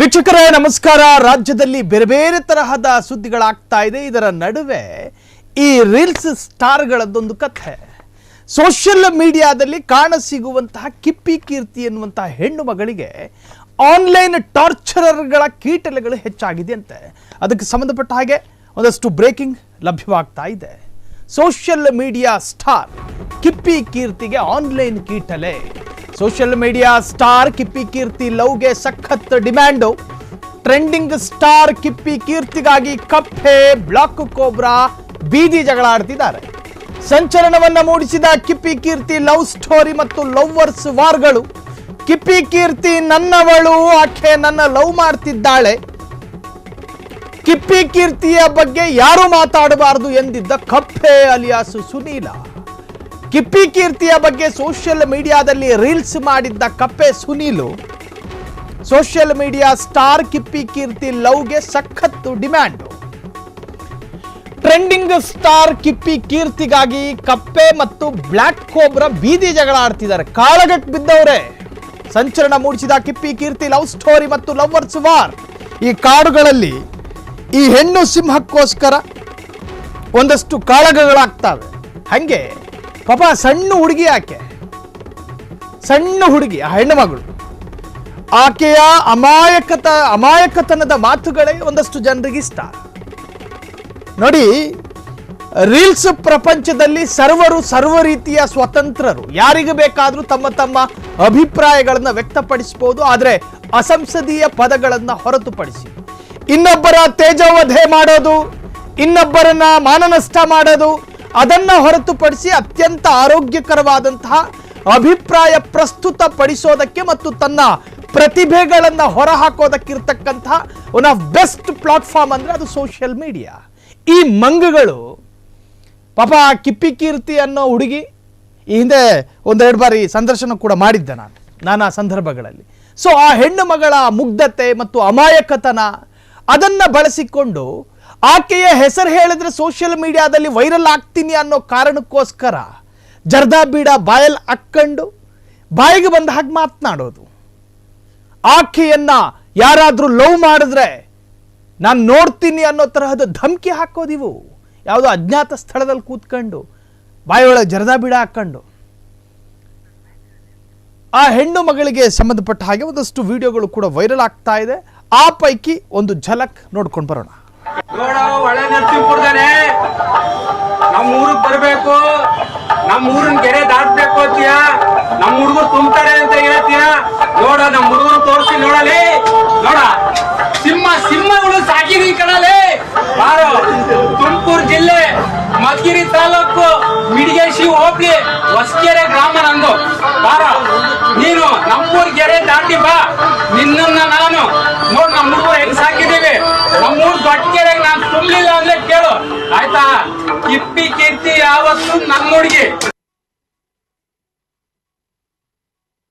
ವೀಕ್ಷಕರೇ ನಮಸ್ಕಾರ. ರಾಜ್ಯದಲ್ಲಿ ಬೇರೆ ಬೇರೆ ತರಹದ ಸುದ್ದಿಗಳಾಗ್ತಾ ಇದೆ. ಇದರ ನಡುವೆ ಈ ರೀಲ್ಸ್ ಸ್ಟಾರ್ಗಳದ್ದೊಂದು ಕಥೆ. ಸೋಷಿಯಲ್ ಮೀಡಿಯಾದಲ್ಲಿ ಕಾಣಸಿಗುವಂತಹ ಕಿಪ್ಪಿ ಕೀರ್ತಿ ಎನ್ನುವಂತಹ ಹೆಣ್ಣು ಮಗಳಿಗೆ ಆನ್ಲೈನ್ ಟಾರ್ಚರರ್ಗಳ ಕೀಟಲೆಗಳು ಹೆಚ್ಚಾಗಿದೆ ಅಂತೆ. ಅದಕ್ಕೆ ಸಂಬಂಧಪಟ್ಟ ಹಾಗೆ ಒಂದಷ್ಟು ಬ್ರೇಕಿಂಗ್ ಲಭ್ಯವಾಗ್ತಾ ಇದೆ. ಸೋಷಿಯಲ್ ಮೀಡಿಯಾ ಸ್ಟಾರ್ ಕಿಪ್ಪಿ ಕೀರ್ತಿಗೆ ಆನ್ಲೈನ್ ಕೀಟಲೆ. ಸೋಷಿಯಲ್ ಮೀಡಿಯಾ ಸ್ಟಾರ್ ಕಿಪ್ಪಿ ಕೀರ್ತಿ ಲವ್ಗೆ ಸಖತ್ ಡಿಮ್ಯಾಂಡು. ಟ್ರೆಂಡಿಂಗ್ ಸ್ಟಾರ್ ಕಿಪ್ಪಿ ಕೀರ್ತಿಗಾಗಿ ಕಪ್ಪೆ, ಬ್ಲಾಕ್ ಕೋಬ್ರಾ ಬೀದಿ ಜಗಳ ಆಡ್ತಿದ್ದಾರೆ. ಸಂಚಲನವನ್ನ ಮೂಡಿಸಿದ ಕಿಪ್ಪಿ ಕೀರ್ತಿ ಲವ್ ಸ್ಟೋರಿ ಮತ್ತು ಲವ್ವರ್ಸ್ ವಾರ್ಗಳು. ಕಿಪ್ಪಿ ಕೀರ್ತಿ ನನ್ನವಳು, ಆಕೆ ನನ್ನ ಲವ್ ಮಾಡ್ತಿದ್ದಾಳೆ. ಕಿಪ್ಪಿ ಕೀರ್ತಿಯ ಬಗ್ಗೆ ಯಾರು ಮಾತಾಡಬಾರದು ಎಂದಿದ್ದ ಕಪ್ಪೆ ಅಲಿಯಾಸ್ ಸುನೀಲ. ಕಿಪ್ಪಿ ಕೀರ್ತಿಯ ಬಗ್ಗೆ ಸೋಷಿಯಲ್ ಮೀಡಿಯಾದಲ್ಲಿ ರೀಲ್ಸ್ ಮಾಡಿದ್ದ ಕಪ್ಪೆ ಸುನೀಲು ಸೋಷಿಯಲ್ ಮೀಡಿಯಾ ಸ್ಟಾರ್ ಕಿಪ್ಪಿ ಕೀರ್ತಿ ಲವ್ಗೆ ಸಖತ್ತು ಡಿಮ್ಯಾಂಡ್. ಟ್ರೆಂಡಿಂಗ್ ಸ್ಟಾರ್ ಕಿಪ್ಪಿ ಕೀರ್ತಿಗಾಗಿ ಕಪ್ಪೆ ಮತ್ತು ಬ್ಲಾಕ್ ಕೋಬ್ರಾ ಬೀದಿ ಜಗಳ ಆಡ್ತಿದ್ದಾರೆ. ಕಾಳಗಕ್ಕೆ ಬಿದ್ದವರೇ. ಸಂಚಲನ ಮೂಡಿಸಿದ ಕಿಪ್ಪಿ ಕೀರ್ತಿ ಲವ್ ಸ್ಟೋರಿ ಮತ್ತು ಲವ್ವರ್ಸ್ ವಾರ್. ಈ ಕಾಡುಗಳಲ್ಲಿ ಈ ಹೆಣ್ಣು ಸಿಂಹಕ್ಕೋಸ್ಕರ ಒಂದಷ್ಟು ಕಾಳಗಗಳಾಗ್ತವೆ. ಹಂಗೆ ಪಾಪ ಸಣ್ಣ ಹುಡುಗಿ, ಆಕೆ ಸಣ್ಣ ಹುಡುಗಿ, ಆ ಹೆಣ್ಣು ಮಗಳು, ಆಕೆಯ ಅಮಾಯಕತನದ ಮಾತುಗಳೇ ಒಂದಷ್ಟು ಜನರಿಗೆ ಇಷ್ಟ. ನೋಡಿ, ರೀಲ್ಸ್ ಪ್ರಪಂಚದಲ್ಲಿ ಸರ್ವ ರೀತಿಯ ಸ್ವತಂತ್ರರು. ಯಾರಿಗೆ ಬೇಕಾದರೂ ತಮ್ಮ ತಮ್ಮ ಅಭಿಪ್ರಾಯಗಳನ್ನು ವ್ಯಕ್ತಪಡಿಸಬಹುದು. ಆದರೆ ಅಸಂಸದೀಯ ಪದಗಳನ್ನು ಹೊರತುಪಡಿಸಿ ಇನ್ನೊಬ್ಬರ ತೇಜೋವಧೆ ಮಾಡೋದು, ಇನ್ನೊಬ್ಬರನ್ನ ಮಾನನಷ್ಟ ಮಾಡೋದು, ಅದನ್ನ ಹೊರತುಪಡಿಸಿ ಅತ್ಯಂತ ಆರೋಗ್ಯಕರವಾದಂತಹ ಅಭಿಪ್ರಾಯ ಪ್ರಸ್ತುತ ಪಡಿಸೋದಕ್ಕೆ ಮತ್ತು ತನ್ನ ಪ್ರತಿಭೆಗಳನ್ನು ಹೊರಹಾಕೋದಕ್ಕಿರ್ತಕ್ಕಂತಹ ಒನ್ ಆಫ್ ಬೆಸ್ಟ್ ಪ್ಲಾಟ್ಫಾರ್ಮ್ ಅಂದ್ರೆ ಅದು ಸೋಷಿಯಲ್ ಮೀಡಿಯಾ. ಈ ಮಂಗಗಳು ಪಾಪ ಕಿಪ್ಪಿ ಕೀರ್ತಿ ಅನ್ನೋ ಹುಡುಗಿ ಈ ಹಿಂದೆ ಒಂದೆರಡು ಬಾರಿ ಸಂದರ್ಶನ ಕೂಡ ಮಾಡಿದ್ದೆ ನಾನು ನಾನಾ ಸಂದರ್ಭಗಳಲ್ಲಿ. ಸೊ ಆ ಹೆಣ್ಣು ಮಗಳ ಮುಗ್ಧತೆ ಮತ್ತು ಅಮಾಯಕತನ ಅದನ್ನ ಬಳಸಿಕೊಂಡು ಆಕೆಯ ಹೆಸರು ಹೇಳಿದ್ರೆ ಸೋಷಿಯಲ್ ಮೀಡಿಯಾದಲ್ಲಿ ವೈರಲ್ ಆಗ್ತೀನಿ ಅನ್ನೋ ಕಾರಣಕ್ಕೋಸ್ಕರ ಜರ್ದಾ ಬೀಡ ಬಾಯಲ್ಲಿ ಹಾಕ್ಕೊಂಡು ಬಾಯಿಗೆ ಬಂದ ಹಾಗೆ ಮಾತನಾಡೋದು. ಆಕೆಯನ್ನ ಯಾರಾದ್ರೂ ಲವ್ ಮಾಡಿದ್ರೆ ನಾನು ನೋಡ್ತೀನಿ ಅನ್ನೋ ತರಹದ ಧಮಕಿ ಹಾಕೋದಿವು. ಯಾವುದೋ ಅಜ್ಞಾತ ಸ್ಥಳದಲ್ಲಿ ಕೂತ್ಕೊಂಡು ಬಾಯಿಯೊಳಗೆ ಜರ್ದಾ ಬೀಡ ಹಾಕೊಂಡು. ಆ ಹೆಣ್ಣು ಮಗಳಿಗೆ ಸಂಬಂಧಪಟ್ಟ ಹಾಗೆ ಒಂದಷ್ಟು ವಿಡಿಯೋಗಳು ಕೂಡ ವೈರಲ್ ಆಗ್ತಾ ಇದೆ. ಆ ಪೈಕಿ ಒಂದು ಝಲಕ್ ನೋಡ್ಕೊಂಡು ಬರೋಣ. ನೋಡ, ಒಳ್ಳೆ ನರಸಿಂಹಪುರದಾನೆ, ನಮ್ಮ ಊರಿಗೆ ಬರಬೇಕು, ನಮ್ಮ ಊರಿನ ಕೆರೆ ದಾಟ್ಬೇಕು ಅಂತೀಯ, ನಮ್ಮ ಹುಡುಗರು ತುಂಬ್ತಾರೆ ಅಂತ ಹೇಳ್ತೀಯ. ನೋಡ, ನಮ್ಮ ಹುಡುಗರು ತೋರಿಸಿ ನೋಡಲಿ. ನೋಡ, ಸಿಂಹಗಳು ಸಾಕಿರಿ ಕಣಲೆ. ಬಾರೋ, ತುಮಕೂರು ಜಿಲ್ಲೆ ಮಧುಗಿರಿ ತಾಲೂಕು ಮಿಡಿಗೇಶಿ ಹೋಬಳಿ ಹೊಸಕೆರೆ ಗ್ರಾಮ ನಂದು. ಬಾರೋ, ನೀನು ನಮ್ಮೂರ್ ಕೆರೆ ದಾಟಿ ಬಾ. ನಿನ್ನ ನಾನು ನೋಡ್, ನಮ್ಮ ಹುಡುಗರು ಹೆಂಗ್ ಸಾಕಿದೀವಿ. ನಮ್ಮೂರ್ ದೊಡ್ಡ ಕೆರೆಗೆ ನಾನು ತುಂಬಲಿಲ್ಲ ಅಂದ್ರೆ ಕೇಳು, ಆಯ್ತಾ? ಕಿಪ್ಪಿ ಕೀರ್ತಿ ಯಾವತ್ತು ನನ್ನ ಹುಡುಗಿ.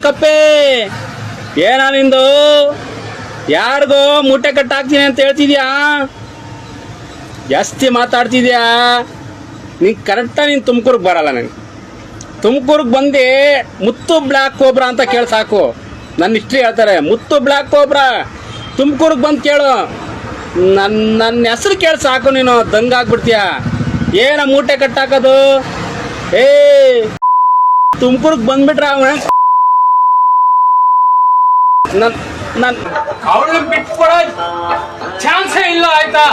ಕಪ್ಪೆ ಏನ ನಿಂದು? ಯಾರಿಗೋ ಮೂಟೆ ಕಟ್ಟಾಕ್ತೀನಿ ಅಂತ ಹೇಳ್ತಿದ್ಯಾ? ಜಾಸ್ತಿ ಮಾತಾಡ್ತಿದ್ಯಾ? ನೀನ್ ಕರೆಕ್ಟಾ? ನೀನ್ ತುಮಕೂರ್ಗೆ ಬರಲ್ಲ. ನನಗೆ ತುಮಕೂರ್ಗೆ ಬಂದು ಮುತ್ತು ಬ್ಲಾಕ್ ಕೋಬ್ರಾ ಅಂತ ಕೇಳಿ ಸಾಕು. ನನ್ನ ಹಿಸ್ಟ್ರಿ ಹೇಳ್ತಾರೆ. ಮುತ್ತು ಬ್ಲಾಕ್ ಕೋಬ್ರಾ ತುಮಕೂರ್ಗೆ ಬಂದು ಕೇಳು. ನನ್ನ ಹೆಸರು ಕೇಳಿ ಸಾಕು, ನೀನು ದಂಗಾಗ್ಬಿಡ್ತೀಯ. ಏನ ಮೂಟೆ ಕಟ್ಟಾಕೋದು? ಏ, ತುಮಕೂರ್ಗೆ ಬಂದ್ಬಿಟ್ರ ಅವಳನ್ನ ಬಿಟ್ಕೊಡೋ ಚಾನ್ಸೇ ಇಲ್ಲ, ಆಯ್ತಾ?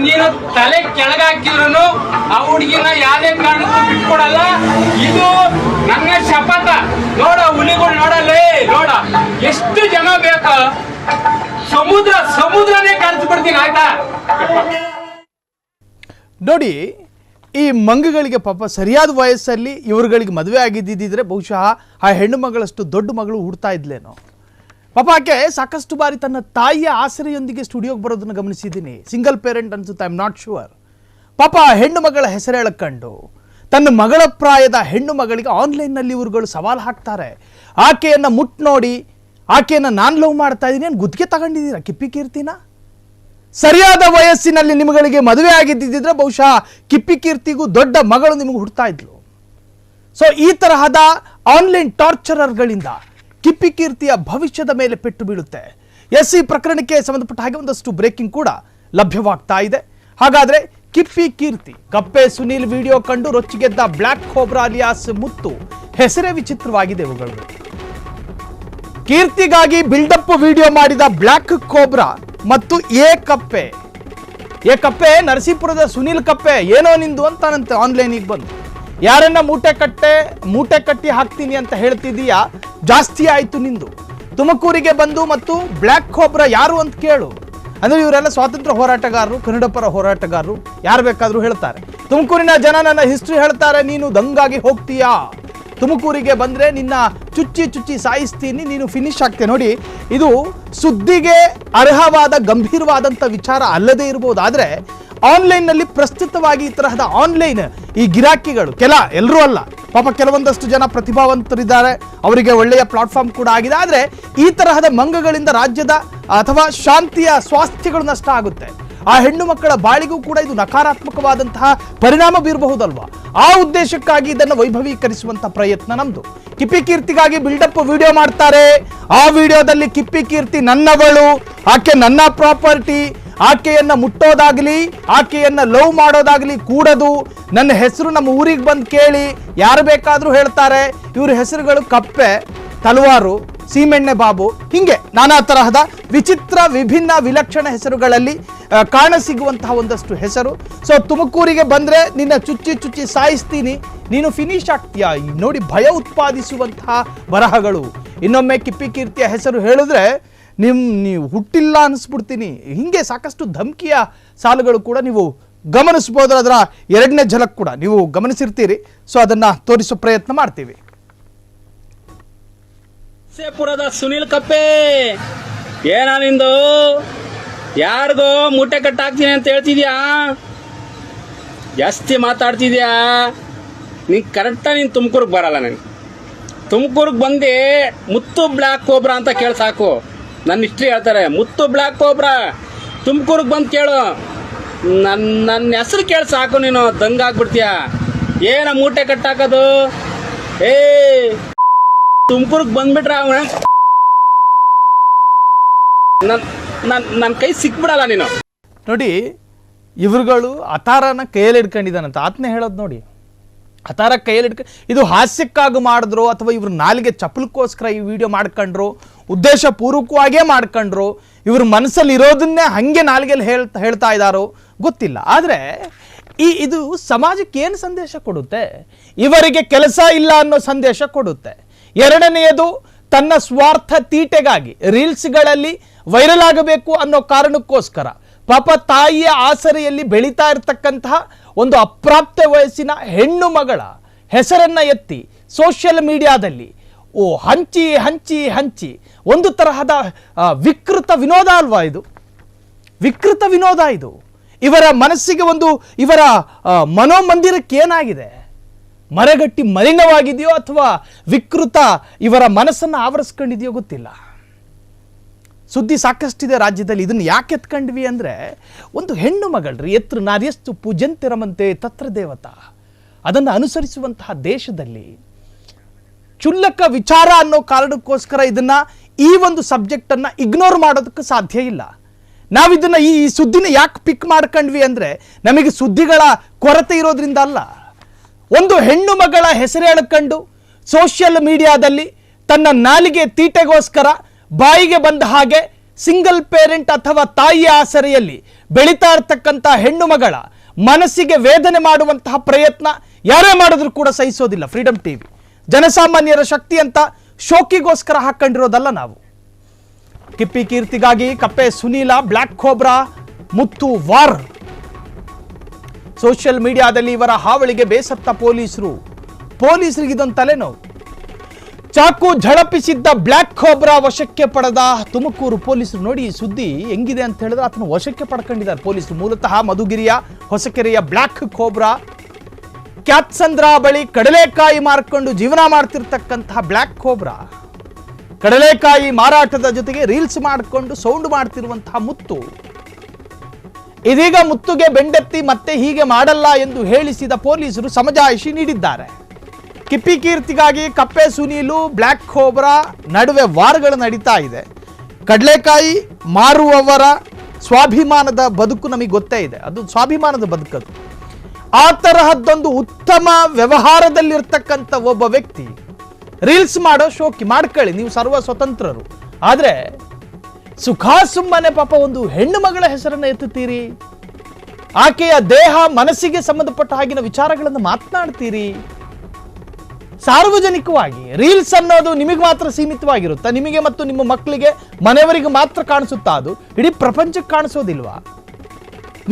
ನೀನು ತಲೆ ಕೆಳಗಾಕಿದ್ರು ಆ ಹುಡುಗಿನ ಯಾವ್ದೇ ಕಾರಣಕ್ಕೂ ಬಿಟ್ಕೊಡಲ್ಲ. ಇದು ನನ್ನ ಶಪಥ. ನೋಡ, ಹುಲಿಗಳು ನೋಡಲ್ಲೇ, ನೋಡ ಎಷ್ಟು ಜನ ಬೇಕಾ, ಸಮುದ್ರನೇ ಕರೆದು ಬಿಡ್ತೀನಿ, ಆಯ್ತಾ? ನೋಡಿ, ಈ ಮಂಗಗಳಿಗೆ ಪಾಪ ಸರಿಯಾದ ವಯಸ್ಸಲ್ಲಿ ಇವರುಗಳಿಗೆ ಮದುವೆ ಆಗಿದ್ದಿದ್ರೆ ಬಹುಶಃ ಆ ಹೆಣ್ಣು ಮಗಳಷ್ಟು ದೊಡ್ಡ ಮಗಳು ಹುಡ್ತಾ ಇದ್ಲೇನೋ. ಪಾಪ ಆಕೆ ಸಾಕಷ್ಟು ಬಾರಿ ತನ್ನ ತಾಯಿಯ ಆಸರೆಯೊಂದಿಗೆ ಸ್ಟುಡಿಯೋಗೆ ಬರೋದನ್ನು ಗಮನಿಸಿದ್ದೀನಿ. ಸಿಂಗಲ್ ಪೇರೆಂಟ್ ಅನ್ಸುತ್ತೆ, ಐ ಆಮ್ ನಾಟ್ ಶೂರ್. ಪಾಪ ಹೆಣ್ಣು ಮಗಳ ಹೆಸರು ಹೇಳಕೊಂಡು ತನ್ನ ಮಗಳ ಪ್ರಾಯದ ಹೆಣ್ಣು ಮಗಳಿಗೆ ಆನ್ಲೈನ್ನಲ್ಲಿ ಇವರುಗಳು ಸವಾಲು ಹಾಕ್ತಾರೆ. ಆಕೆಯನ್ನು ಮುಟ್ ನೋಡಿ, ಆಕೆಯನ್ನು ನಾನು ಲವ್ ಮಾಡ್ತಾ ಇದ್ದೀನಿ ಅಂತ ಗುತ್ತಿಗೆ ತಗೊಂಡಿದ್ದೀರಾ ಕಿಪ್ಪಿ ಕೀರ್ತಿನ? ಸರಿಯಾದ ವಯಸ್ಸಿನಲ್ಲಿ ನಿಮಗೆ ಮದುವೆ ಆಗಿದ್ದಿದ್ರೆ ಬಹುಶಃ ಕಿಪ್ಪಿ ಕೀರ್ತಿಗೂ ದೊಡ್ಡ ಮಗಳು ನಿಮಗೆ ಹುಡ್ತಾ ಇದ್ಲು. ಸೊ ಈ ತರಹದ ಆನ್ಲೈನ್ ಟಾರ್ಚರರ್ಗಳಿಂದ ಕಿಪ್ಪಿ ಕೀರ್ತಿಯ ಭವಿಷ್ಯದ ಮೇಲೆ ಪೆಟ್ಟು ಬೀಳುತ್ತೆ. ಎಸ್, ಈ ಪ್ರಕರಣಕ್ಕೆ ಸಂಬಂಧಪಟ್ಟ ಹಾಗೆ ಒಂದಷ್ಟು ಬ್ರೇಕಿಂಗ್ ಕೂಡ ಲಭ್ಯವಾಗ್ತಾ ಇದೆ. ಹಾಗಾದ್ರೆ ಕಿಪ್ಪಿ ಕೀರ್ತಿ, ಕಪ್ಪೆ ಸುನೀಲ್ ವಿಡಿಯೋ ಕಂಡು ರೊಚ್ಚಿಗೆದ್ದ ಬ್ಲ್ಯಾಕ್ ಕೋಬ್ರಾ ಅಲಿಯಾಸ್ ಮುತ್ತು, ಹೆಸರೇ ವಿಚಿತ್ರವಾಗಿದೆ ಇವುಗಳು. ಕೀರ್ತಿಗಾಗಿ ಬಿಲ್ಡಪ್ ವಿಡಿಯೋ ಮಾಡಿದ ಬ್ಲ್ಯಾಕ್ ಕೋಬ್ರಾ ಮತ್ತು ಎ ಕಪ್ಪೆ ನರಸೀಪುರದ ಸುನೀಲ್ ಕಪ್ಪೆ ಏನೋ ನಿಂದು ಅಂತಾನಂತೆ ಆನ್ಲೈನಿಗೆ ಬಂದು. ಯಾರನ್ನ ಮೂಟೆ ಕಟ್ಟಿ ಹಾಕ್ತೀನಿ ಅಂತ ಹೇಳ್ತಿದೀಯಾ, ಜಾಸ್ತಿ ಆಯ್ತು ನಿಂದು. ತುಮಕೂರಿಗೆ ಬಂದು ಮತ್ತು ಬ್ಲ್ಯಾಕ್ ಕೋಬ್ರಾ ಯಾರು ಅಂತ ಕೇಳು. ಅಂದ್ರೆ ಇವರೆಲ್ಲ ಸ್ವಾತಂತ್ರ್ಯ ಹೋರಾಟಗಾರರು, ಕನ್ನಡ ಪರ ಹೋರಾಟಗಾರರು, ಯಾರು ಬೇಕಾದ್ರೂ ಹೇಳ್ತಾರೆ. ತುಮಕೂರಿನ ಜನ ನನ್ನ ಹಿಸ್ಟ್ರಿ ಹೇಳ್ತಾರೆ, ನೀನು ದಂಗಾಗಿ ಹೋಗ್ತೀಯಾ, ತುಮಕೂರಿಗೆ ಬಂದ್ರೆ ನಿನ್ನ ಚುಚ್ಚಿ ಸಾಯಿಸ್ತೀನಿ, ನೀನು ಫಿನಿಶ್ ಆಗ್ತೀಯ. ನೋಡಿ, ಇದು ಸುದ್ದಿಗೆ ಅರ್ಹವಾದ ಗಂಭೀರವಾದಂಥ ವಿಚಾರ ಅಲ್ಲದೇ ಇರಬಹುದು. ಆದರೆ ಆನ್ಲೈನ್ನಲ್ಲಿ ಪ್ರಸ್ತುತವಾಗಿ ಈ ತರಹದ ಆನ್ಲೈನ್ ಈ ಗಿರಾಕಿಗಳು, ಎಲ್ಲರೂ ಅಲ್ಲ ಪಾಪ, ಕೆಲವೊಂದಷ್ಟು ಜನ ಪ್ರತಿಭಾವಂತರಿದ್ದಾರೆ, ಅವರಿಗೆ ಒಳ್ಳೆಯ ಪ್ಲಾಟ್ಫಾರ್ಮ್ ಕೂಡ ಆಗಿದೆ. ಆದರೆ ಈ ತರಹದ ಮಂಗಗಳಿಂದ ರಾಜ್ಯದ ಅಥವಾ ಶಾಂತಿಯ ಸ್ವಾಸ್ಥ್ಯಗಳು ನಷ್ಟ ಆಗುತ್ತೆ. ಆ ಹೆಣ್ಣು ಮಕ್ಕಳ ಬಾಳಿಗೂ ಕೂಡ ಇದು ನಕಾರಾತ್ಮಕವಾದಂತಹ ಪರಿಣಾಮ ಬೀರಬಹುದಲ್ವಾ. ಆ ಉದ್ದೇಶಕ್ಕಾಗಿ ಇದನ್ನು ವೈಭವೀಕರಿಸುವಂತಹ ಪ್ರಯತ್ನ ನಮ್ದು. ಕಿಪ್ಪಿ ಕೀರ್ತಿಗಾಗಿ ಬಿಲ್ಡಪ್ ವಿಡಿಯೋ ಮಾಡ್ತಾರೆ. ಆ ವಿಡಿಯೋದಲ್ಲಿ ಕಿಪ್ಪಿ ಕೀರ್ತಿ ನನ್ನವಳು, ಆಕೆ ನನ್ನ ಪ್ರಾಪರ್ಟಿ, ಆಕೆಯನ್ನ ಮುಟ್ಟೋದಾಗ್ಲಿ, ಆಕೆಯನ್ನ ಲವ್ ಮಾಡೋದಾಗ್ಲಿ ಕೂಡದು, ನನ್ನ ಹೆಸರು ನಮ್ಮ ಊರಿಗೆ ಬಂದು ಕೇಳಿ, ಯಾರು ಬೇಕಾದ್ರೂ ಹೇಳ್ತಾರೆ. ಇವ್ರ ಹೆಸರುಗಳು ಕಪ್ಪೆ, ತಲವಾರು, ಸೀಮೆಣ್ಣೆ ಬಾಬು, ಹಿಂಗೆ ನಾನಾ ತರಹದ ವಿಚಿತ್ರ ವಿಭಿನ್ನ ವಿಲಕ್ಷಣ ಹೆಸರುಗಳಲ್ಲಿ ಕಾಣಸಿಗುವಂತಹ ಒಂದಷ್ಟು ಹೆಸರು. ಸೊ ತುಮಕೂರಿಗೆ ಬಂದ್ರೆ ನಿನ್ನ ಚುಚ್ಚಿ ಸಾಯಿಸ್ತೀನಿ, ನೀನು ಫಿನಿಶ್ ಆಗ್ತೀಯಾ. ನೋಡಿ, ಭಯ ಉತ್ಪಾದಿಸುವಂತಹ ಬರಹಗಳು. ಇನ್ನೊಮ್ಮೆ ಕಿಪ್ಪಿ ಕೀರ್ತಿಯ ಹೆಸರು ಹೇಳಿದ್ರೆ ನೀವು ಹುಟ್ಟಿಲ್ಲ ಅನಿಸ್ಬಿಡ್ತೀನಿ, ಹಿಂಗೆ ಸಾಕಷ್ಟು ಧಮಕಿಯ ಸಾಲುಗಳು ಕೂಡ ನೀವು ಗಮನಿಸಬಹುದು. ಅದರ ಎರಡನೇ ಝಲಕ್ ಕೂಡ ನೀವು ಗಮನಿಸಿರ್ತೀರಿ. ಸೊ ಅದನ್ನ ತೋರಿಸೋ ಪ್ರಯತ್ನ ಮಾಡ್ತೀವಿ. ಸೇಪುರದ ಸುನೀಲ್ ಕಪ್ಪೆ, ಏನ ನಿಂದು? ಯಾರಿಗೋ ಮೂಟೆ ಕಟ್ಟಾಕ್ತೀನಿ ಅಂತ ಹೇಳ್ತಿದ್ಯಾ, ಜಾಸ್ತಿ ಮಾತಾಡ್ತಿದ್ಯಾ. ನೀನ್ ಕರೆಕ್ಟಾಗಿ ನೀನು ತುಮಕೂರಿಗೆ ಬರಲ್ಲ. ನನಗೆ ತುಮಕೂರಿಗೆ ಬಂದು ಮುತ್ತು ಬ್ಲ್ಯಾಕ್ ಕೋಬ್ರಾ ಅಂತ ಕೇಳಿ ಸಾಕು. ನನ್ನ ಹಿಸ್ಟ್ರಿ ಹೇಳ್ತಾರೆ, ಮುತ್ತು ಬ್ಲ್ಯಾಕ್ ಕೋಬ್ರಾ. ತುಮಕೂರಿಗೆ ಬಂದು ಕೇಳು, ನನ್ನ ಹೆಸರು ಕೇಳಿ ಸಾಕು, ನೀನು ದಂಗಾಗ್ಬಿಡ್ತೀಯ. ಏನ ಮೂಟೆ ಕಟ್ಟಾಕೋದು? ಏ ತುಮಕೂರಿಗೆ ಬಂದ್ಬಿಟ್ರ ನನ್ನ ಕೈ ಸಿಕ್ಬಿಡಲ್ಲ ನೀನು. ನೋಡಿ, ಇವರುಗಳು ಅತಾರನ ಕೈಯಲ್ಲಿ ಹಿಡ್ಕೊಂಡಿದ್ದಾನಂತ ಆತನೇ ಹೇಳೋದು. ನೋಡಿ, ಅತಾರ ಕೈಯಲ್ಲಿ ಇದು ಹಾಸ್ಯಕ್ಕಾಗಿ ಮಾಡಿದ್ರು ಅಥವಾ ಇವ್ರ ನಾಲಿಗೆ ಚಪ್ಪಲಕ್ಕೋಸ್ಕರ ಈ ವಿಡಿಯೋ ಮಾಡ್ಕೊಂಡ್ರು, ಉದ್ದೇಶ ಪೂರ್ವಕವಾಗೇ ಮಾಡ್ಕೊಂಡ್ರು, ಇವ್ರ ಮನಸ್ಸಲ್ಲಿ ಇರೋದನ್ನೇ ಹಂಗೆ ನಾಲಿಗೆಯಲ್ಲಿ ಹೇಳ್ತಾ ಇದ್ದಾರೋ ಗೊತ್ತಿಲ್ಲ. ಆದರೆ ಇದು ಸಮಾಜಕ್ಕೆ ಏನು ಸಂದೇಶ ಕೊಡುತ್ತೆ? ಇವರಿಗೆ ಕೆಲಸ ಇಲ್ಲ ಅನ್ನೋ ಸಂದೇಶ ಕೊಡುತ್ತೆ. ಎರಡನೆಯದು, ತನ್ನ ಸ್ವಾರ್ಥ ತೀಟೆಗಾಗಿ ರೀಲ್ಸ್ಗಳಲ್ಲಿ ವೈರಲ್ ಆಗಬೇಕು ಅನ್ನೋ ಕಾರಣಕ್ಕೋಸ್ಕರ ಪಾಪ ತಾಯಿಯ ಆಸರೆಯಲ್ಲಿ ಬೆಳೀತಾ ಇರತಕ್ಕಂತಹ ಒಂದು ಅಪ್ರಾಪ್ತ ವಯಸ್ಸಿನ ಹೆಣ್ಣು ಮಗಳ ಹೆಸರನ್ನ ಎತ್ತಿ ಸೋಷಿಯಲ್ ಮೀಡಿಯಾದಲ್ಲಿ ಹಂಚಿ ಒಂದು ತರಹದ ವಿಕೃತ ವಿನೋದ ಅಲ್ವಾ ಇದು? ವಿಕೃತ ವಿನೋದ ಇದು. ಇವರ ಮನಸ್ಸಿಗೆ ಇವರ ಮನೋಮಂದಿರಕ್ಕೆ ಏನಾಗಿದೆ? ಮರಗಟ್ಟಿ ಮಲಿನವಾಗಿದೆಯೋ ಅಥವಾ ವಿಕೃತ ಇವರ ಮನಸ್ಸನ್ನು ಆವರಿಸ್ಕೊಂಡಿದೆಯೋ ಗೊತ್ತಿಲ್ಲ. ಸುದ್ದಿ ಸಾಕಷ್ಟಿದೆ ರಾಜ್ಯದಲ್ಲಿ. ಇದನ್ನು ಯಾಕೆ ಎತ್ಕೊಂಡ್ವಿ ಅಂದರೆ, ಒಂದು ಹೆಣ್ಣು ಮಗಳ್ರಿ, ಎತ್ರ ನಾರ್ಯಸ್ತು ಪೂಜಂತಿರಮಂತೆ ತತ್ರ ದೇವತಾ, ಅದನ್ನು ಅನುಸರಿಸುವಂತಹ ದೇಶದಲ್ಲಿ ಕ್ಷುಲ್ಲಕ ವಿಚಾರ ಅನ್ನೋ ಕಾರಣಕ್ಕೋಸ್ಕರ ಇದನ್ನ ಈ ಒಂದು ಸಬ್ಜೆಕ್ಟನ್ನು ಇಗ್ನೋರ್ ಮಾಡೋದಕ್ಕೆ ಸಾಧ್ಯ ಇಲ್ಲ. ನಾವಿದನ್ನು ಈ ಸುದ್ದಿನ ಯಾಕೆ ಪಿಕ್ ಮಾಡ್ಕೊಂಡ್ವಿ ಅಂದರೆ, ನಮಗೆ ಸುದ್ದಿಗಳ ಕೊರತೆ ಇರೋದ್ರಿಂದ ಅಲ್ಲ. ಒಂದು ಹೆಣ್ಣು ಮಗಳ ಹೆಸರು ಹೇಳ್ಕೊಂಡು ಸೋಷಿಯಲ್ ಮೀಡಿಯಾದಲ್ಲಿ ತನ್ನ ನಾಲಿಗೆ ತೀಟೆಗೋಸ್ಕರ ಬಾಯಿಗೆ ಬಂದ ಹಾಗೆ ಸಿಂಗಲ್ ಪೇರೆಂಟ್ ಅಥವಾ ತಾಯಿಯ ಆಸರೆಯಲ್ಲಿ ಬೆಳೀತಾ ಇರ್ತಕ್ಕಂಥ ಹೆಣ್ಣು ಮಗಳ ಮನಸ್ಸಿಗೆ ವೇದನೆ ಮಾಡುವಂತಹ ಪ್ರಯತ್ನ ಯಾರೇ ಮಾಡಿದ್ರು ಕೂಡ ಸಹಿಸೋದಿಲ್ಲ. ಫ್ರೀಡಮ್ ಟಿವಿ ಜನಸಾಮಾನ್ಯರ ಶಕ್ತಿ ಅಂತ ಶೋಕಿಗೋಸ್ಕರ ಹಾಕೊಂಡಿರೋದಲ್ಲ ನಾವು. ಕಿಪ್ಪಿ ಕೀರ್ತಿಗಾಗಿ ಕಪ್ಪೆ ಸುನೀಲ, ಬ್ಲ್ಯಾಕ್ ಕೋಬ್ರಾ, ಮುತ್ತು ವಾರ್. ಸೋಷಿಯಲ್ ಮೀಡಿಯಾದಲ್ಲಿ ಇವರ ಹಾವಳಿಗೆ ಬೇಸತ್ತ ಪೊಲೀಸರಿಗೆ ಇದೊಂದು ತಲೆನೋವು. ಚಾಕು ಝಳಪಿಸಿದ್ದ ಬ್ಲ್ಯಾಕ್ ಕೋಬ್ರಾ ವಶಕ್ಕೆ ಪಡೆದ ತುಮಕೂರು ಪೊಲೀಸರು. ನೋಡಿ, ಈ ಸುದ್ದಿ ಹೆಂಗಿದೆ ಅಂತ ಹೇಳಿದ್ರೆ, ಆತನ ವಶಕ್ಕೆ ಪಡ್ಕೊಂಡಿದ್ದಾರೆ ಪೊಲೀಸರು. ಮೂಲತಃ ಮಧುಗಿರಿಯ ಹೊಸಕೆರೆಯ ಬ್ಲ್ಯಾಕ್ ಕೋಬ್ರಾ, ಕ್ಯಾತ್ಸಂದ್ರ ಬಳಿ ಕಡಲೆಕಾಯಿ ಮಾರ್ಕೊಂಡು ಜೀವನ ಮಾಡ್ತಿರ್ತಕ್ಕಂತಹ ಬ್ಲ್ಯಾಕ್ ಕೋಬ್ರಾ, ಕಡಲೆಕಾಯಿ ಮಾರಾಟದ ಜೊತೆಗೆ ರೀಲ್ಸ್ ಮಾಡಿಕೊಂಡು ಸೌಂಡ್ ಮಾಡ್ತಿರುವಂತಹ ಮುತ್ತು. ಇದೀಗ ಮುತ್ತುಗೆ ಬೆಂಡೆತ್ತಿ ಮತ್ತೆ ಹೀಗೆ ಮಾಡಲ್ಲ ಎಂದು ಹೇಳಿಸಿದ ಪೊಲೀಸರು ಸಮಜಾಯಿಷಿ ನೀಡಿದ್ದಾರೆ. ಕಿಪ್ಪಿ ಕೀರ್ತಿಗಾಗಿ ಕಪ್ಪೆ ಸುನೀಲು, ಬ್ಲ್ಯಾಕ್ ಕೋಬ್ರಾ ನಡುವೆ ವಾರ್ಗಳು ನಡೀತಾ ಇದೆ. ಕಡಲೆಕಾಯಿ ಮಾರುವವರ ಸ್ವಾಭಿಮಾನದ ಬದುಕು ನಮಗೆ ಗೊತ್ತೇ ಇದೆ, ಅದು ಸ್ವಾಭಿಮಾನದ ಬದುಕದು. ಆ ತರಹದ್ದೊಂದು ಉತ್ತಮ ವ್ಯವಹಾರದಲ್ಲಿರ್ತಕ್ಕಂಥ ಒಬ್ಬ ವ್ಯಕ್ತಿ ರೀಲ್ಸ್ ಮಾಡೋ ಶೋಕಿ ಮಾಡ್ಕೊಳ್ಳಿ, ನೀವು ಸರ್ವ ಸ್ವತಂತ್ರರು. ಆದರೆ ಸುಮ್ಮನೆ ಪಾಪ ಒಂದು ಹೆಣ್ಣು ಮಗಳ ಹೆಸರನ್ನು ಎತ್ತುತ್ತೀರಿ, ಆಕೆಯ ದೇಹ ಮನಸ್ಸಿಗೆ ಸಂಬಂಧಪಟ್ಟ ಹಾಗಿನ ವಿಚಾರಗಳನ್ನು ಮಾತನಾಡ್ತೀರಿ ಸಾರ್ವಜನಿಕವಾಗಿ. ರೀಲ್ಸ್ ಅನ್ನೋದು ನಿಮಗೆ ಮಾತ್ರ ಸೀಮಿತವಾಗಿರುತ್ತಾ? ನಿಮಗೆ ಮತ್ತು ನಿಮ್ಮ ಮಕ್ಕಳಿಗೆ ಮನೆಯವರಿಗೆ ಮಾತ್ರ ಕಾಣಿಸುತ್ತಾ? ಅದು ಇಡೀ ಪ್ರಪಂಚಕ್ಕೆ ಕಾಣಿಸೋದಿಲ್ವಾ?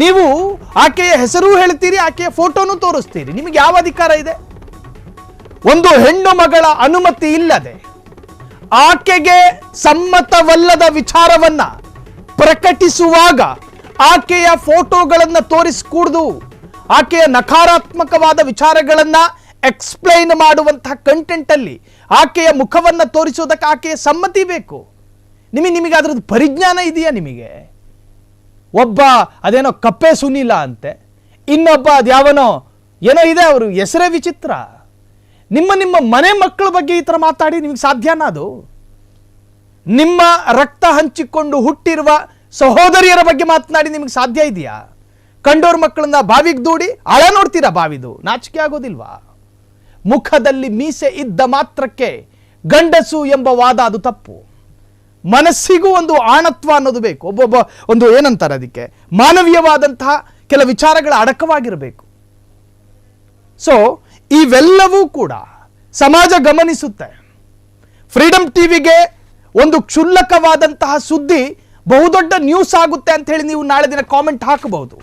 ನೀವು ಆಕೆಯ ಹೆಸರು ಹೇಳ್ತೀರಿ, ಆಕೆಯ ಫೋಟೋನು ತೋರಿಸ್ತೀರಿ, ನಿಮಗೆ ಯಾವ ಅಧಿಕಾರ ಇದೆ? ಒಂದು ಹೆಣ್ಣು ಮಗಳ ಅನುಮತಿ ಇಲ್ಲದೆ ಆಕೆಗೆ ಸಮ್ಮತವಲ್ಲದ ವಿಚಾರವನ್ನ ಪ್ರಕಟಿಸುವಾಗ ಆಕೆಯ ಫೋಟೋಗಳನ್ನು ತೋರಿಸಿಕೂಡ್ದು, ಆಕೆಯ ನಕಾರಾತ್ಮಕವಾದ ವಿಚಾರಗಳನ್ನ ಎಕ್ಸ್ಪ್ಲೈನ್ ಮಾಡುವಂತಹ ಕಂಟೆಂಟ್ ಅಲ್ಲಿ ಆಕೆಯ ಮುಖವನ್ನು ತೋರಿಸೋದಕ್ಕೆ ಆಕೆಯ ಸಮ್ಮತಿ ಬೇಕು. ನಿಮಗೆ ಅದ್ರದ್ದು ಪರಿಜ್ಞಾನ ಇದೆಯಾ? ನಿಮಗೆ ಒಬ್ಬ ಅದೇನೋ ಕಪ್ಪೆ ಸುನೀಲ ಅಂತೆ, ಇನ್ನೊಬ್ಬ ಅದ್ಯಾವನೋ ಏನೋ ಇದೆ, ಅವರು ಹೆಸರೇ ವಿಚಿತ್ರ. ನಿಮ್ಮ ಮನೆ ಮಕ್ಕಳ ಬಗ್ಗೆ ಈ ಥರ ಮಾತಾಡಿ ನಿಮಗೆ ಸಾಧ್ಯನಾ? ಅದು ನಿಮ್ಮ ರಕ್ತ ಹಂಚಿಕೊಂಡು ಹುಟ್ಟಿರುವ ಸಹೋದರಿಯರ ಬಗ್ಗೆ ಮಾತನಾಡಿ ನಿಮಗೆ ಸಾಧ್ಯ ಇದೆಯಾ? ಕಂಡೋರ್ ಮಕ್ಕಳನ್ನ ಬಾವಿಗೆ ದೂಡಿ ಆಳ ನೋಡ್ತೀರಾ? ಬಾವಿದು ನಾಚಿಕೆ ಆಗೋದಿಲ್ವಾ? ಮುಖದಲ್ಲಿ ಮೀಸೆ ಇದ್ದ ಮಾತ್ರಕ್ಕೆ ಗಂಡಸು ಎಂಬ ವಾದ ಅದು ತಪ್ಪು. ಮನಸ್ಸಿಗೂ ಒಂದು ಆಣತ್ವ ಅನ್ನೋದು ಬೇಕು. ಒಬ್ಬೊಬ್ಬ ಒಂದು ಏನಂತಾರೆ ಅದಕ್ಕೆ, ಮಾನವೀಯವಾದಂತಹ ಕೆಲ ವಿಚಾರಗಳ ಅಡಕವಾಗಿರಬೇಕು. ಸೊ ಇವೆಲ್ಲವೂ ಕೂಡ ಸಮಾಜ ಗಮನಿಸುತ್ತೆ. ಫ್ರೀಡಮ್ ಟಿವಿಗೆ ಒಂದು ಕ್ಷುಲ್ಲಕವಾದಂತಹ ಸುದ್ದಿ ಬಹುದೊಡ್ಡ ನ್ಯೂಸ್ ಆಗುತ್ತೆ ಅಂತ ಹೇಳಿ ನೀವು ನಾಳೆ ದಿನ ಕಾಮೆಂಟ್ ಹಾಕಬಹುದು.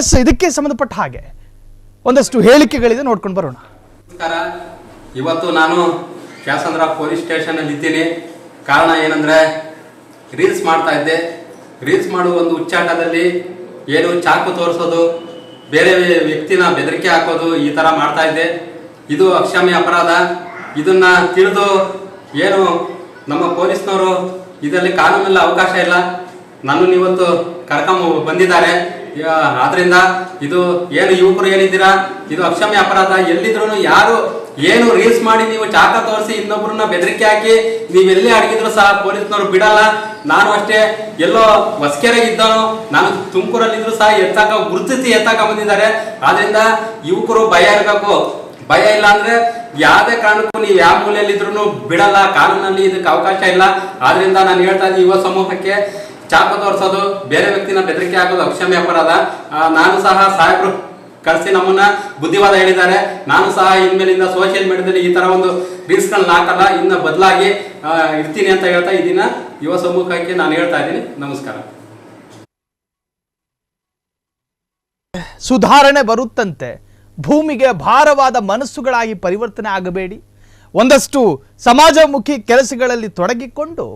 ಎಸ್, ಇದಕ್ಕೆ ಸಂಬಂಧಪಟ್ಟ ಹಾಗೆ ಒಂದಷ್ಟು ಹೇಳಿಕೆಗಳಿದೆ, ನೋಡ್ಕೊಂಡು ಬರೋಣ. ನಮಸ್ಕಾರ. ಇವತ್ತು ನಾನು ಕ್ಯಾಸಂದ್ರ ಪೊಲೀಸ್ ಸ್ಟೇಷನ್ ಅಲ್ಲಿ ಇದ್ದೀನಿ. ಕಾರಣ ಏನಂದ್ರೆ, ರೀಲ್ಸ್ ಮಾಡ್ತಾ ಇದ್ದೆ. ರೀಲ್ಸ್ ಮಾಡುವ ಒಂದು ಹುಚ್ಚಾಟದಲ್ಲಿ ಏನು ಚಾಕು ತೋರಿಸೋದು, ಬೇರೆ ವ್ಯಕ್ತಿನ ಬೆದರಿಕೆ ಹಾಕೋದು, ಈ ತರ ಮಾಡ್ತಾ ಇದ್ದೆ. ಇದು ಅಕ್ಷಮ್ಯ ಅಪರಾಧ. ಇದನ್ನ ತಿಳಿದು ಏನು ನಮ್ಮ ಪೊಲೀಸ್ನವರು ಇದರಲ್ಲಿ ಕಾನೂನಲ್ಲಿ ಅವಕಾಶ ಇಲ್ಲ, ನನ್ನನ್ನು ಇವತ್ತು ಕರ್ಕೊಂಡ್ ಬಂದಿದ್ದಾರೆ. ಆದ್ರಿಂದ ಇದು ಏನು ಯುವಕರು ಏನಿದ್ದೀರಾ, ಇದು ಅಕ್ಷಮ್ಯ ಅಪರಾಧ. ಎಲ್ಲಿದ್ರು ಯಾರು ಏನು ರೀಲ್ಸ್ ಮಾಡಿ ನೀವು ಚಾಕ ತೋರಿಸಿ ಇನ್ನೊಬ್ರನ್ನ ಬೆದರಿಕೆ ಹಾಕಿ ನೀವೆಲ್ಲೇ ಅಡಗಿದ್ರು ಸಹ ಪೊಲೀಸ್ನವರು ಬಿಡಲ್ಲ. ನಾನು ಅಷ್ಟೇ ಎಲ್ಲೋ ಹೊಸಕೆರೆಗೆ ಇದ್ದವನು, ನಾನು ತುಮಕೂರಲ್ಲಿ ಇದ್ರು ಸಹ ಗುರುತಿಸಿ ಎತ್ತಾಕ ಬಂದಿದ್ದಾರೆ. ಆದ್ರಿಂದ ಯುವಕರು ಭಯ ಇರಬೇಕು. ಭಯ ಇಲ್ಲ ಅಂದ್ರೆ ಯಾವುದೇ ಕಾರಣಕ್ಕೂ ನೀವು ಯಾವ ಮೂಲೆಯಲ್ಲಿ ಇದ್ರು ಬಿಡಲ್ಲ, ಕಾನೂನಲ್ಲಿ ಇದಕ್ಕೆ ಅವಕಾಶ ಇಲ್ಲ. ಆದ್ರಿಂದ ನಾನು ಹೇಳ್ತಾ ಇದ್ದೀನಿ, ಯುವ ಸಮೂಹಕ್ಕೆ ಚಾಕು ತೋರಿಸೋದು, ಬೇರೆ ವ್ಯಕ್ತಿನ ಬೆದರಿಕೆ ಹಾಕೋದು ಅಕ್ಷಮ್ಯ ಅಪರಾಧ. ನಾನು ಸಹ ಸಾಹೇಬರು ಕಳಿಸಿ ನಮ್ಮನ್ನ ಬುದ್ಧಿವಾದ ಹೇಳಿದ್ದಾರೆ. ನಾನು ಸಹ ಇನ್ಮೇಲಿಂದ ಸೋಷಿಯಲ್ ಮೀಡಿಯಾದಲ್ಲಿ ಈ ತರ ಒಂದು ರೀಲ್ಸ್ಗಳನ್ನ ಹಾಕಲ್ಲ, ಇನ್ನ ಬದಲಾಗಿ ಇರ್ತೀನಿ ಅಂತ ಹೇಳ್ತಾ ಇದನ್ನ ಯುವ ಸಮೂಹಕ್ಕೆ ನಾನು ಹೇಳ್ತಾ ಇದ್ದೀನಿ. ನಮಸ್ಕಾರ. ಸುಧಾರಣೆ ಬರುತ್ತಂತೆ, ಭೂಮಿಗೆ ಭಾರವಾದ ಮನಸ್ಸುಗಳಾಗಿ ಪರಿವರ್ತನೆ ಆಗಬೇಡಿ. ಒಂದಷ್ಟು ಸಮಾಜಮುಖಿ ಕೆಲಸಗಳಲ್ಲಿ ತೊಡಗಿಕೊಂಡು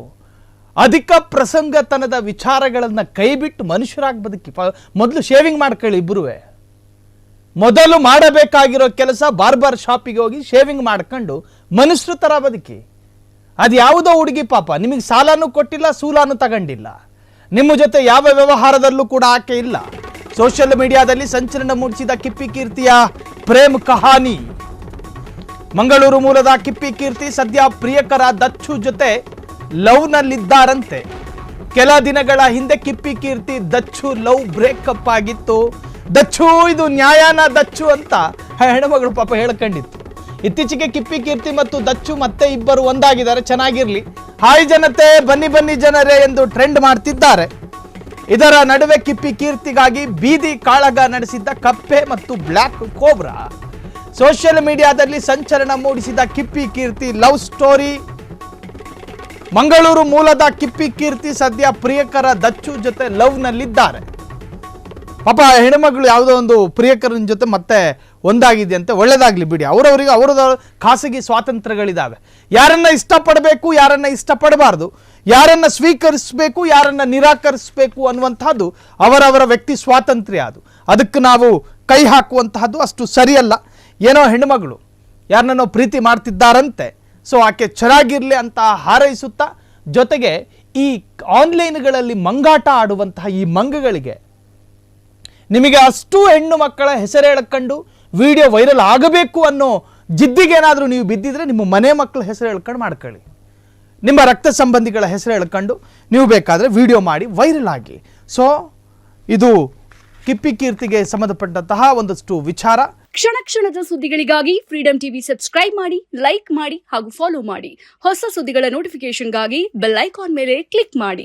ಅಧಿಕ ಪ್ರಸಂಗತನದ ವಿಚಾರಗಳನ್ನು ಕೈಬಿಟ್ಟು ಮನುಷ್ಯರಾಗಿ ಬದುಕಿ. ಮೊದಲು ಶೇವಿಂಗ್ ಮಾಡ್ಕೊಳ್ಳಿ ಇಬ್ಬರುವೆ. ಮೊದಲು ಮಾಡಬೇಕಾಗಿರೋ ಕೆಲಸ ಬಾರ್ಬರ್ ಶಾಪಿಗೆ ಹೋಗಿ ಶೇವಿಂಗ್ ಮಾಡ್ಕೊಂಡು ಮನುಷ್ಯರ ಥರ ಬದುಕಿ. ಅದು ಯಾವುದೋ ಹುಡುಗಿ ಪಾಪ ನಿಮಗೆ ಸಾಲನೂ ಕೊಟ್ಟಿಲ್ಲ, ಸೂಲಾನು ತಗೊಂಡಿಲ್ಲ, ನಿಮ್ಮ ಜೊತೆ ಯಾವ ವ್ಯವಹಾರದಲ್ಲೂ ಕೂಡ ಆಕೆ ಇಲ್ಲ. ಸೋಷಿಯಲ್ ಮೀಡಿಯಾದಲ್ಲಿ ಸಂಚಲನ ಮೂಡಿಸಿದ ಕಿಪ್ಪಿ ಕೀರ್ತಿಯ ಪ್ರೇಮ್ ಕಹಾನಿ. ಮಂಗಳೂರು ಮೂಲದ ಕಿಪ್ಪಿ ಕೀರ್ತಿ ಸದ್ಯ ಪ್ರಿಯಕರ ದಚ್ಚು ಜೊತೆ ಲವ್ನಲ್ಲಿದ್ದಾರಂತೆ. ಕೆಲ ದಿನಗಳ ಹಿಂದೆ ಕಿಪ್ಪಿ ಕೀರ್ತಿ ದಚ್ಚು ಲವ್ ಬ್ರೇಕಪ್ ಆಗಿತ್ತು. ದಚ್ಚು ಇದು ನ್ಯಾಯಾನ ದಚ್ಚು ಅಂತ ಹೆಣ್ಮಗಳು ಪಾಪ ಹೇಳ್ಕೊಂಡಿತ್ತು. ಇತ್ತೀಚೆಗೆ ಕಿಪ್ಪಿ ಕೀರ್ತಿ ಮತ್ತು ದಚ್ಚು ಮತ್ತೆ ಇಬ್ಬರು ಒಂದಾಗಿದ್ದಾರೆ, ಚೆನ್ನಾಗಿರ್ಲಿ. ಹಾಯ್ ಜನತೆ, ಬನ್ನಿ ಬನ್ನಿ ಜನರೇ ಎಂದು ಟ್ರೆಂಡ್ ಮಾಡ್ತಿದ್ದಾರೆ. ಇದರ ನಡುವೆ ಕಿಪ್ಪಿ ಕೀರ್ತಿಗಾಗಿ ಬೀದಿ ಕಾಳಗ ನಡೆಸಿದ್ದ ಕಪ್ಪೆ ಮತ್ತು ಬ್ಲ್ಯಾಕ್ ಕೋಬ್ರಾ. ಸೋಷಿಯಲ್ ಮೀಡಿಯಾದಲ್ಲಿ ಸಂಚಲನ ಮೂಡಿಸಿದ ಕಿಪ್ಪಿ ಕೀರ್ತಿ ಲವ್ ಸ್ಟೋರಿ. ಮಂಗಳೂರು ಮೂಲದ ಕಿಪ್ಪಿ ಕೀರ್ತಿ ಸದ್ಯ ಪ್ರಿಯಕರ ದಚ್ಚು ಜೊತೆ ಲವ್ನಲ್ಲಿದ್ದಾರೆ. ಪಾಪ ಹೆಣ್ಮಗಳು ಯಾವುದೋ ಒಂದು ಪ್ರಿಯಕರನ ಜೊತೆ ಮತ್ತೆ ಒಂದಾಗಿದೆಯಂತೆ. ಒಳ್ಳೇದಾಗ್ಲಿ ಬಿಡಿ, ಅವರವರಿಗೆ ಅವರದ ಖಾಸಗಿ ಸ್ವಾತಂತ್ರ್ಯಗಳಿದ್ದಾವೆ. ಯಾರನ್ನ ಇಷ್ಟಪಡಬೇಕು, ಯಾರನ್ನ ಇಷ್ಟಪಡಬಾರ್ದು, ಯಾರನ್ನ ಸ್ವೀಕರಿಸಬೇಕು, ಯಾರನ್ನ ನಿರಾಕರಿಸಬೇಕು ಅನ್ನುವಂಥದ್ದು ಅವರವರ ವ್ಯಕ್ತಿ ಸ್ವಾತಂತ್ರ್ಯ. ಅದಕ್ಕೆ ನಾವು ಕೈ ಹಾಕುವಂತಹದ್ದು ಅಷ್ಟು ಸರಿಯಲ್ಲ. ಏನೋ ಹೆಣ್ಮಗಳು ಯಾರನ್ನೋ ಪ್ರೀತಿ ಮಾಡ್ತಿದ್ದಾರಂತೆ, ಸೊ ಆಕೆ ಚೆನ್ನಾಗಿರಲಿ ಅಂತ ಹಾರೈಸುತ್ತಾ, ಜೊತೆಗೆ ಈ ಆನ್ಲೈನ್ಗಳಲ್ಲಿ ಮಂಗಾಟ ಆಡುವಂತಹ ಈ ಮಂಗಗಳಿಗೆ ನಿಮಗೆ ಅಷ್ಟು ಹೆಣ್ಣು ಮಕ್ಕಳ ಹೆಸರು ಹೇಳ್ಕೊಂಡು ವಿಡಿಯೋ ವೈರಲ್ ಆಗಬೇಕು ಅನ್ನೋ ಜಿದ್ದಿಗೇನಾದರೂ ನೀವು ಬಿದ್ದಿದ್ರೆ ನಿಮ್ಮ ಮನೆ ಮಕ್ಕಳ ಹೆಸರು ಹೇಳ್ಕೊಂಡು ಮಾಡ್ಕೊಳ್ಳಿ. ನಿಮ್ಮ ರಕ್ತ ಸಂಬಂಧಿಗಳ ಹೆಸರು ಹೇಳ್ಕೊಂಡು ನೀವು ಬೇಕಾದರೆ ವಿಡಿಯೋ ಮಾಡಿ ವೈರಲ್ ಆಗಿ. ಸೊ ಇದು ಕಿಪ್ಪಿ ಕೀರ್ತಿಗೆ ಸಂಬಂಧಪಟ್ಟಂತಹ ಒಂದಷ್ಟು ವಿಚಾರ. ಕ್ಷಣ ಕ್ಷಣದ ಸುದ್ದಿಗಳಿಗಾಗಿ ಫ್ರೀಡಂ ಟಿವಿ ಸಬ್ಸ್ಕ್ರೈಬ್ ಮಾಡಿ, ಲೈಕ್ ಮಾಡಿ ಹಾಗೂ ಫಾಲೋ ಮಾಡಿ. ಹೊಸ ಸುದ್ದಿಗಳ ನೋಟಿಫಿಕೇಶನ್ಗಾಗಿ ಬೆಲ್ ಐಕಾನ್ ಮೇಲೆ ಕ್ಲಿಕ್ ಮಾಡಿ.